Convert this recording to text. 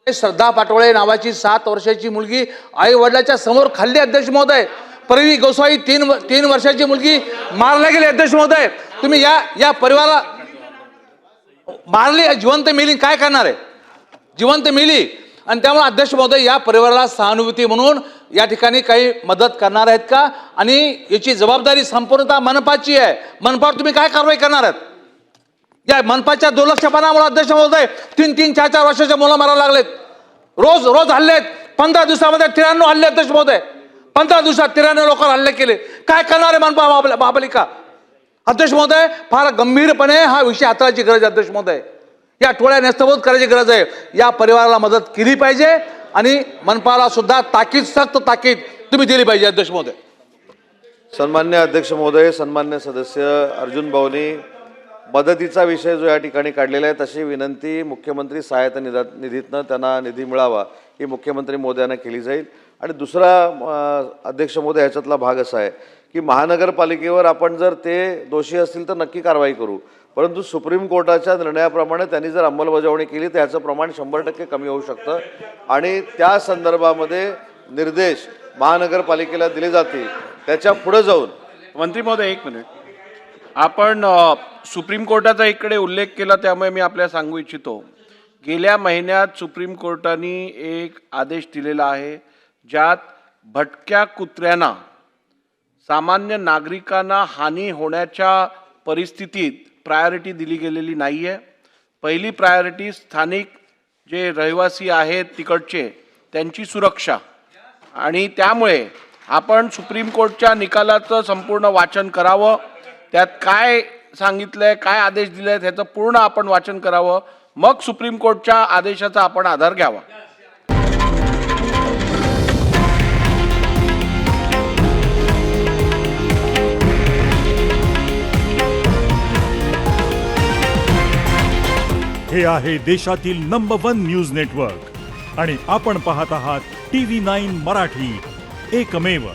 श्रद्धा पाटोळे नावाची 7 वर्षाची मुलगी आई वडिलाच्या समोर खाल्ली अध्यक्ष महोदय। परवी गोसावी 3 वर्षाची मुलगी मारल्या गेली अध्यक्ष महोदय। तुम्ही या परिवाराला मारली, जिवंत मेली, काय करणार आहे? जिवंत मेली। आणि त्यामुळे अध्यक्ष महोदय या परिवाराला सहानुभूती म्हणून या ठिकाणी काही मदत करणार आहेत का? आणि याची जबाबदारी संपूर्णतः मनपाची आहे। मनपावर तुम्ही काय कारवाई करणार आहात? या मनपाच्या दुर्लक्षपणामुळे अध्यक्ष महोदय 3-3, 4-4 वर्षाच्या मुलं मारायला लागलेत। रोज हल्ले आहेत। 15 दिवसामध्ये 93 हल्ले अध्यक्ष महोदय। 15 दिवसात 93 लोकांवर हल्ले केले। काय करणार आहे मनपा महापालिका? अध्यक्ष महोदय फार गंभीरपणे हा विषय हाताळायची गरज आहे अध्यक्ष महोदय। या टोळ्या नेस्तभूत करायची गरज आहे। या परिवाराला मदत केली पाहिजे आणि मनपाला सुद्धा ताकीद, सक्त ताकीद तुम्ही दिली पाहिजे अध्यक्ष महोदय। सन्मान्य अध्यक्ष महोदय, सन्मान्य सदस्य अर्जुन भाऊनी मदतीचा विषय जो या ठिकाणी काढलेला आहे, तशी विनंती मुख्यमंत्री सहायता निधीतनं त्यांना निधी मिळावा ही मुख्यमंत्री महोदयांना केली जाईल। आणि दुसरा अध्यक्ष महोदय ह्याच्यातला भाग असा आहे की महानगरपालिकेवर आपण जर ते दोषी असतील तर नक्की कारवाई करू, परंतु सुप्रीम कोर्टाच्या निर्णयाप्रमाणे त्यांनी जर अंमलबजावणी केली तर याचं प्रमाण 100% कमी होऊ शकतं आणि त्या संदर्भामध्ये निर्देश महानगरपालिकेला दिले जातील। त्याच्या पुढे जाऊन मंत्री महोदय 1 मिनिट, आपण सुप्रीम कोर्टाचा इकडे उल्लेख केला त्यामुळे मी आपल्याला सांगू इच्छितो, गेल्या महिन्यात सुप्रीम कोर्टाने एक आदेश दिलेला आहे ज्यात भटक्या कुत्र्यांना, सामान्य नागरिकांना हानी होण्याच्या परिस्थितीत प्रायोरिटी दिली गेलेली नाही आहे। पहिली प्रायोरिटी स्थानिक जे रहिवासी आहेत तिकडचे त्यांची सुरक्षा, आणि त्यामुळे आपण सुप्रीम कोर्टच्या निकालाचं संपूर्ण वाचन करावं, त्यात काय सांगितलंय, काय आदेश दिले आहेत ह्याचं पूर्ण आपण वाचन करावं, मग सुप्रीम कोर्टच्या आदेशाचा आपण आधार घ्यावा। हे आहे देशातील नंबर 1 न्यूज नेटवर्क आणि आपण पाहत आहात TV9 मराठी, एकमेव।